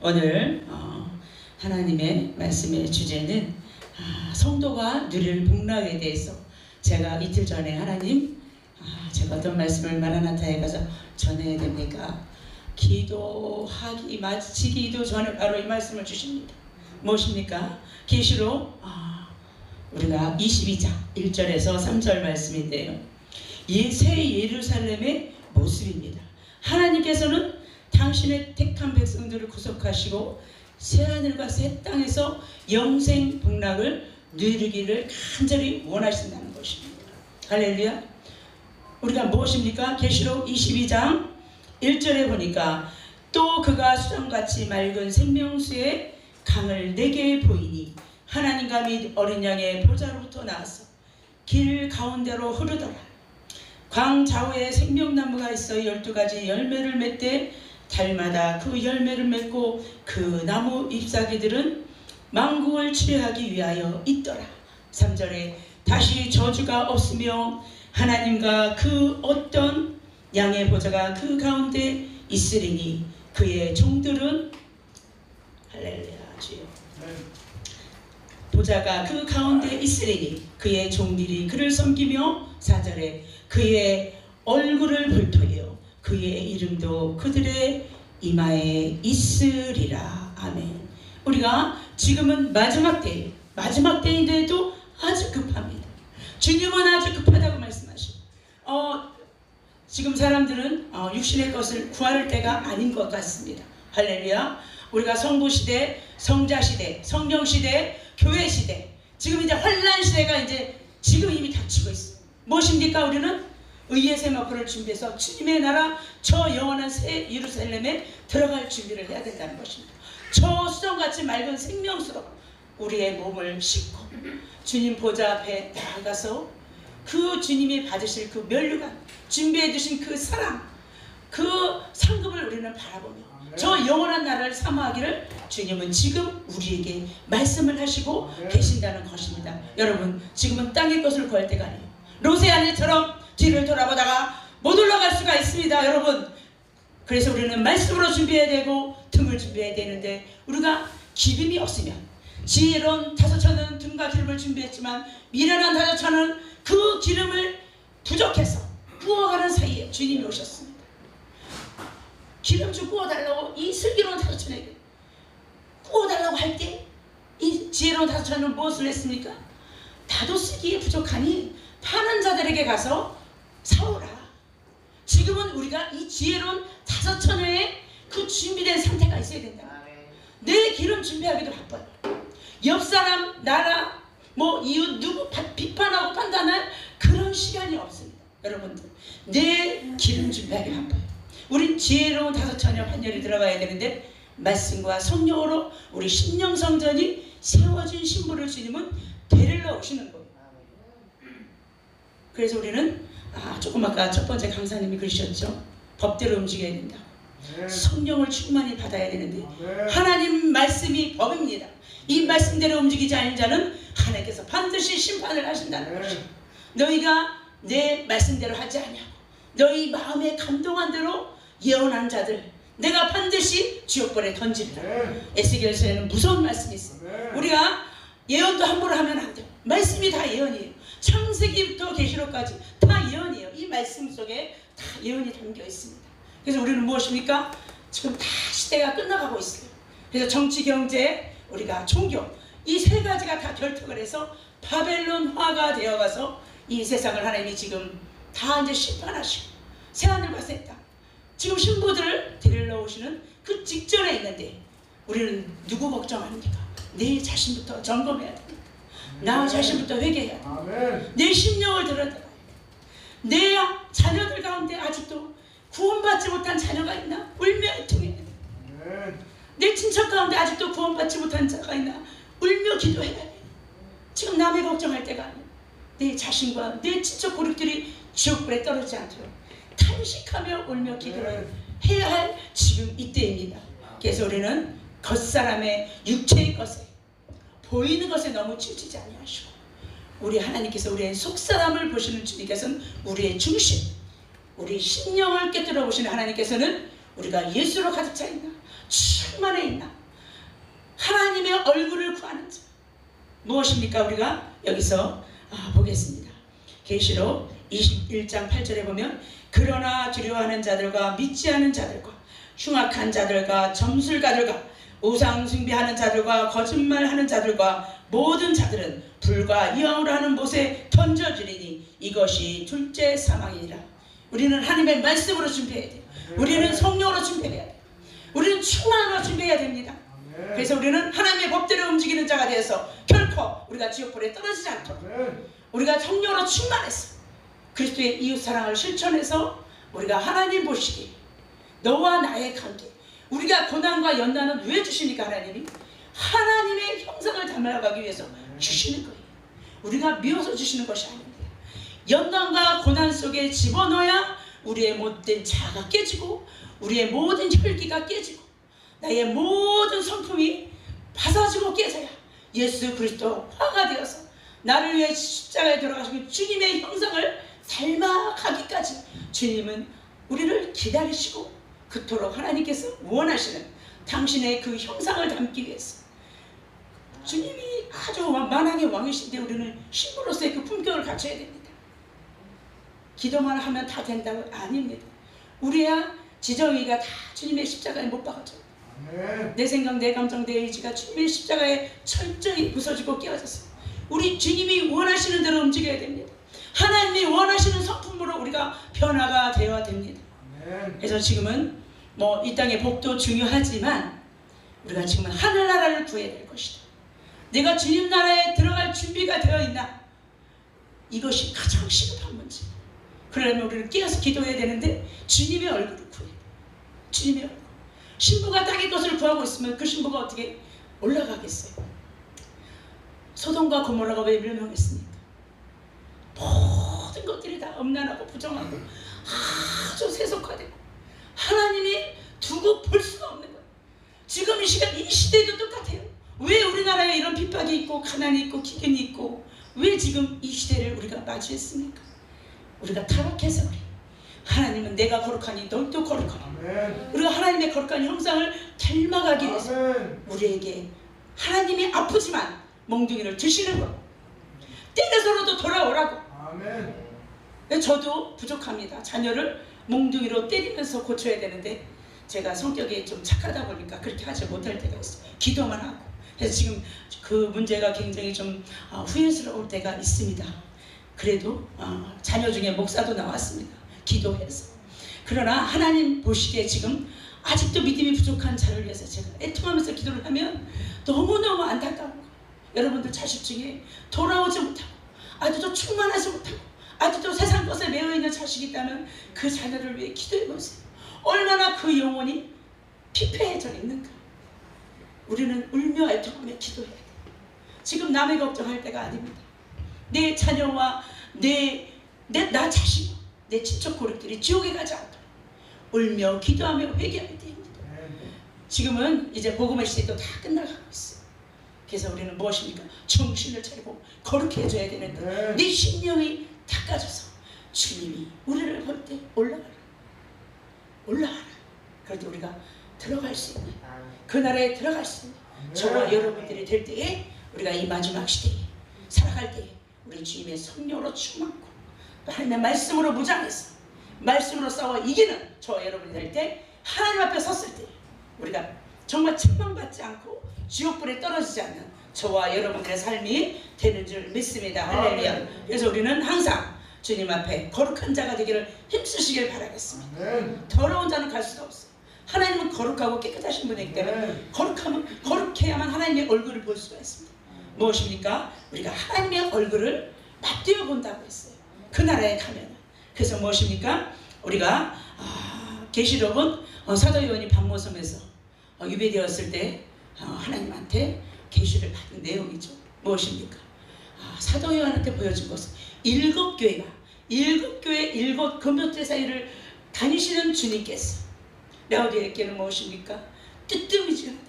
오늘 하나님의 말씀의 주제는 성도가 누릴 복락에 대해서 제가 이틀 전에 하나님 제가 어떤 말씀을 마라나타에 가서 전해야 됩니까? 기도하기 마치기도 전에 바로 이 말씀을 주십니다. 무엇입니까? 계시록 우리가 22장 1절에서 3절 말씀인데요. 새 예루살렘의 모습입니다. 하나님께서는 당신의 택한 백성들을 구속하시고 새하늘과 새 땅에서 영생 복락을 누리기를 간절히 원하신다는 것입니다. 할렐루야. 우리가 무엇입니까? 계시록 22장 1절에 보니까 또 그가 수정같이 맑은 생명수의 강을 내게 보이니 하나님과 및 어린 양의 보좌로부터 나와서 길 가운데로 흐르더라. 광 좌우에 생명나무가 있어 12가지 열매를 맺되 달마다 그 열매를 맺고 그 나무 잎사귀들은 만국을 치료하기 위하여 있더라. 3절에 다시 저주가 없으며 하나님과 그 어떤 양의 보좌가 그 가운데 있으리니 그의 종들은 할렐루야 주여 보좌가 그 가운데 있으리니 그의 종들이 그를 섬기며 4절에 그의 얼굴을 볼 터이요 그의 이름도 그들의 이마에 있으리라. 아멘. 우리가 지금은 마지막 때인데도 아주 급합니다. 주님은 아주 급하다고 말씀하시고 지금 사람들은 육신의 것을 구할 때가 아닌 것 같습니다. 할렐루야. 우리가 성부시대, 성자시대, 성령시대, 교회시대, 지금 이제 환란시대가 이제 지금 이미 닥치고 있어요. 무엇입니까? 우리는 의의 세마포를 준비해서 주님의 나라 저 영원한 새 예루살렘에 들어갈 준비를 해야 된다는 것입니다. 저 수정같이 맑은 생명수로 우리의 몸을 싣고 주님 보좌 앞에 나아가서 그 주님이 받으실 그 면류관 준비해 두신 그 사랑 그 상급을 우리는 바라보며 저 영원한 나라를 사모하기를 주님은 지금 우리에게 말씀을 하시고 계신다는 것입니다. 여러분 지금은 땅의 것을 구할 때가 아니에요. 롯의 아내처럼 뒤를 돌아보다가 못 올라갈 수가 있습니다. 여러분 그래서 우리는 말씀으로 준비해야 되고 등을 준비해야 되는데 우리가 기름이 없으면 지혜로운 5천은 등과 기름을 준비했지만 미련한 5천은 그 기름을 부족해서 부어가는 사이에 주님이 오셨습니다. 기름 좀 부어달라고 이 슬기로운 5천에게 부어달라고 할 때 이 지혜로운 5천은 무엇을 했습니까? 나도 쓰기에 부족하니 파는 자들에게 가서 사오라. 지금은 우리가 이 지혜로운 5천회에 그 준비된 상태가 있어야 된다. 내 기름 준비하기도 바빠요. 옆 사람, 나라, 이웃 누구 비판하고 판단할 그런 시간이 없습니다. 여러분들 내 기름 준비하기 바빠요. 우린 지혜로운 5천여 환열이 들어가야 되는데 말씀과 성령으로 우리 신령성전이 세워진 신부를 주님은 데리러 오시는 거예요. 그래서 우리는 조금 아까 첫 번째 강사님이 그러셨죠. 법대로 움직여야 된다. 성령을 충만히 받아야 되는데 하나님 말씀이 법입니다. 이 말씀대로 움직이지 않는 자는 하나님께서 반드시 심판을 하신다는 것입니다. 너희가 내 말씀대로 하지 않냐고 너희 마음에 감동한 대로 예언한 자들 내가 반드시 지옥불에 던지리라. 에스겔서에는 무서운 말씀이 있어요. 우리가 예언도 함부로 하면 안 돼요. 말씀이 다 예언이에요. 창세기부터 계시록까지 다 예언이에요. 이 말씀 속에 다 예언이 담겨 있습니다. 그래서 우리는 무엇입니까? 지금 다 시대가 끝나가고 있어요. 그래서 정치, 경제, 우리가 종교 이 세 가지가 다 결탁을 해서 바벨론화가 되어가서 이 세상을 하나님이 지금 다 이제 심판하시고 새하늘과 새 땅 지금 신부들을 데리러 오시는 그 직전에 있는데 우리는 누구 걱정합니까? 내 자신부터 점검해야 됩니다. 나 자신부터 회개해야 됩니다. 내 심령을 들어야 됩니다. 내 자녀들 가운데 아직도 구원받지 못한 자녀가 있나? 울며 애통해야 됩니다. 내 친척 가운데 아직도 구원받지 못한 자가 있나? 울며 기도해야 돼요. 지금 남의 걱정할 때가 아니에요. 내 자신과 내 친척 고륙들이 지옥불에 떨어지지 않도록 탄식하며 울며 기도를 해야 할 지금 이때입니다. 그래서 우리는 겉사람의 육체의 것에 보이는 것에 너무 치우치지 아니하시고 우리 하나님께서 우리의 속사람을 보시는 주님께서는 우리의 중심 우리 심령을 깨뜨려 보시는 하나님께서는 우리가 예수로 가득 차 있나 충만해 있나? 하나님의 얼굴을 구하는 자. 무엇입니까? 우리가 여기서 보겠습니다. 계시록 21장 8절에 보면 그러나 두려워하는 자들과 믿지 않은 자들과 흉악한 자들과 점술가들과 우상 숭배하는 자들과 거짓말하는 자들과 모든 자들은 불과 이왕으로 하는 못에 던져지리니 이것이 둘째 사망이니라. 우리는 하나님의 말씀으로 준비해야 돼요. 우리는 성령으로 준비해야 돼요. 우리는 충만으로 준비해야 됩니다. 그래서 우리는 하나님의 법대로 움직이는 자가 되어서 결코 우리가 지옥불에 떨어지지 않도록 우리가 성령으로 충만해서 그리스도의 이웃사랑을 실천해서 우리가 하나님 보시기에 너와 나의 관계, 우리가 고난과 연단은 왜 주십니까? 하나님의 형상을 닮아가기 위해서 주시는 거예요. 우리가 미워서 주시는 것이 아닙니다. 연단과 고난 속에 집어넣어야 우리의 못된 자아가 깨지고 우리의 모든 혈기가 깨지고 나의 모든 성품이 바사지고 깨져야 예수 그리스도 화가 되어서 나를 위해 십자가에 들어가시고 주님의 형상을 닮아가기까지 주님은 우리를 기다리시고 그토록 하나님께서 원하시는 당신의 그 형상을 담기 위해서 주님이 아주 만왕의 왕이신데 우리는 신부로서의 그 품격을 갖춰야 됩니다. 기도만 하면 다 된다고? 아닙니다. 우리야 지정이가 다 주님의 십자가에 못 박아져. 내 생각, 내 감정, 내 의지가 주님의 십자가에 철저히 부서지고 깨어졌어요. 우리 주님이 원하시는 대로 움직여야 됩니다. 하나님이 원하시는 성품으로 우리가 변화가 되어야 됩니다. 그래서 지금은 이 땅의 복도 중요하지만 우리가 지금은 하늘나라를 구해야 될 것이다. 내가 주님 나라에 들어갈 준비가 되어 있나? 이것이 가장 시급한 문제. 그러려면 우리는 깨어서 기도해야 되는데 주님의 얼굴을 구해야 돼. 주님의 얼굴. 신부가 땅의 것을 구하고 있으면 그 신부가 어떻게 올라가겠어요? 소돔과 고모라가 왜 멸망했습니까? 모든 것들이 다 음란하고 부정하고 아주 세속화되고 하나님이 두고 볼 수가 없는 거예요. 지금 이 시간 이 시대도 똑같아요. 왜 우리나라에 이런 핍박이 있고 가난이 있고 기근이 있고 왜 지금 이 시대를 우리가 마주했습니까? 우리가 타락해서 그래요. 하나님은 내가 거룩하니 너도 거룩하라. 우리가 하나님의 거룩한 형상을 닮아가기 위해서 우리에게 하나님이 아프지만 몽둥이를 주시는 것, 때려서라도 돌아오라고. 저도 부족합니다. 자녀를 몽둥이로 때리면서 고쳐야 되는데 제가 성격이 좀 착하다 보니까 그렇게 하지 못할 때가 있어요. 기도만 하고. 그래서 지금 그 문제가 굉장히 좀 후회스러울 때가 있습니다. 그래도 자녀 중에 목사도 나왔습니다. 기도해서. 그러나 하나님 보시기에 지금 아직도 믿음이 부족한 자를 위해서 제가 애통하면서 기도를 하면 너무너무 안타까운 거예요. 여러분들 자식 중에 돌아오지 못하고 아직도 충만하지 못하고 아직도 세상 것에 매여있는 자식이 있다면 그 자녀를 위해 기도해보세요. 얼마나 그 영혼이 피폐해져 있는가. 우리는 울며 애통하며 기도해야 돼요. 지금 남의 걱정할 때가 아닙니다. 내 자녀와 나 자신, 내 친척 고객들이 지옥에 가지 않도록 울며 기도하며 회개하면 됩니다. 지금은 이제 복음의 시대도 다 끝나가고 있어요. 그래서 우리는 무엇입니까? 정신을 차리고 거룩해져야 되는데 내 심령이 닦아져서 주님이 우리를 볼 때 올라가라. 그럴 때 우리가 들어갈 수 있는 그 나라에 들어갈 수 있는 저와 여러분들이 될 때에 우리가 이 마지막 시대에 살아갈 때에 우리 주님의 성령으로 충만고 하나님의 말씀으로 무장해서 말씀으로 싸워 이기는 저와 여러분이 될 때 하나님 앞에 섰을 때 우리가 정말 책망받지 않고 지옥불에 떨어지지 않는 저와 여러분들의 삶이 되는 줄 믿습니다. 할렐루야. 그래서 우리는 항상 주님 앞에 거룩한 자가 되기를 힘쓰시길 바라겠습니다. 더러운 자는 갈 수가 없어요. 하나님은 거룩하고 깨끗하신 분이기 때문에 거룩해야만 하나님의 얼굴을 볼 수가 있습니다. 무엇입니까? 우리가 하나님의 얼굴을 맞대어 본다고 했어요. 그 나라에 가면. 그래서 무엇입니까? 우리가 계시록은 사도 요한이 밤모섬에서 유배되었을 때 하나님한테 계시를 받은 내용이죠. 무엇입니까? 사도 요한한테 보여준 것은 일곱 교회 일곱 금요태 사이를 다니시는 주님께서 라오디게는 무엇입니까? 뜨뜻미지근하다.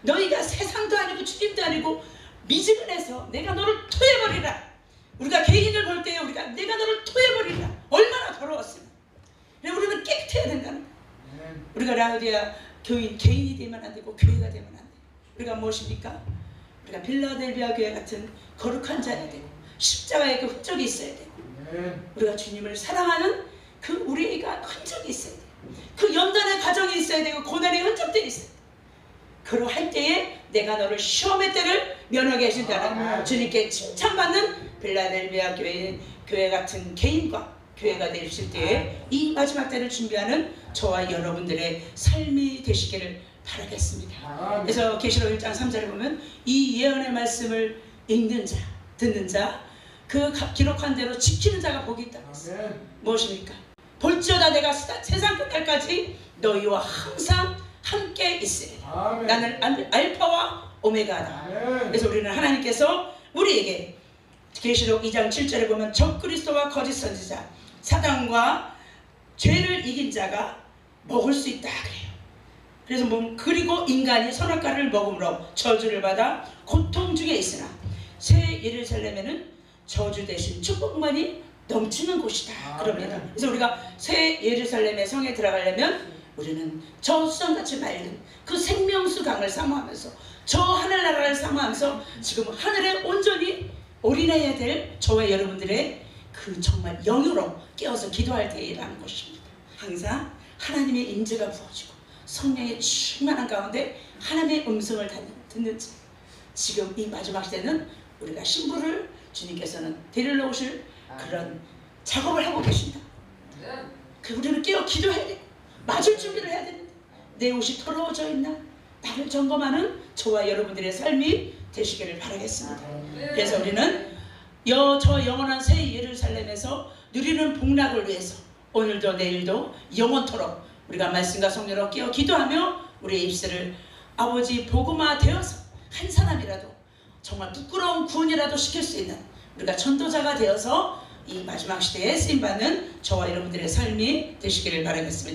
너희가 세상도 아니고 주님도 아니고 미지근해서 내가 너를 토해버리라. 우리가 개인을 볼 때 내가 너를 토해버리라. 얼마나 더러웠으면. 우리는 깨끗해야 된다는 거예요. 우리가 라오디아 개인이 되면 안 되고 교회가 되면 안 돼요. 우리가 무엇입니까? 우리가 빌라델비아 교회 같은 거룩한 자여야 되고 십자가의 그 흔적이 있어야 되고 우리가 주님을 사랑하는 그 우리가 흔적이 있어야 돼요. 그 연단의 가정이 있어야 되고 고난의 흔적들이 있어야 돼요. 그러할 때에 내가 너를 시험의 때를 면하게 해준다는 주님께 칭찬받는 빌라델비아 교회 같은 개인과 교회가 되실 때에 이 마지막 때를 준비하는 저와 여러분들의 삶이 되시기를 바라겠습니다. 그래서 계시록 1장 3절에 보면 이 예언의 말씀을 읽는 자, 듣는 자, 그 기록한 대로 지키는 자가 복이 있다고 했어요. 무엇입니까? 볼지어다 내가 세상 끝날까지 너희와 항상 함께 있으리. 나는 알파와 오메가다. 그래서 우리는 하나님께서 우리에게 계시록 2장 7절에 보면 적그리스도와 거짓 선지자, 사단과 죄를 이긴 자가 먹을 수 있다 그래요. 그래서 그리고 인간이 선악과를 먹음으로 저주를 받아 고통 중에 있으나 새 예루살렘에는 저주 대신 축복만이 넘치는 곳이다 그럽니다. 그래서 우리가 새 예루살렘의 성에 들어가려면 우리는 저 수정같이 맑은 그 생명수 강을 사모하면서 저 하늘나라를 사모하면서 지금 하늘에 온전히 올인해야 될 저와 여러분들의 그 정말 영으로 깨어서 기도할 때라는 것입니다. 항상 하나님의 임재가 부어지고 성령의 충만한 가운데 하나님의 음성을 듣는 자, 지금 이 마지막 시대는 우리가 신부를 주님께서는 데리러 오실 그런 작업을 하고 계신다. 우리는 깨어 기도해야 돼. 맞을 준비를 해야 되는데 내 옷이 더러워져 있나? 나를 점검하는 저와 여러분들의 삶이 되시기를 바라겠습니다. 그래서 우리는 저 영원한 새 예루살렘에서 누리는 복락을 위해서 오늘도 내일도 영원토록 우리가 말씀과 성령으로 깨어 기도하며 우리의 입술을 아버지 복음화 되어서 한 사람이라도 정말 부끄러운 구원이라도 시킬 수 있는 우리가 전도자가 되어서 이 마지막 시대에 쓰임받는 저와 여러분들의 삶이 되시기를 바라겠습니다.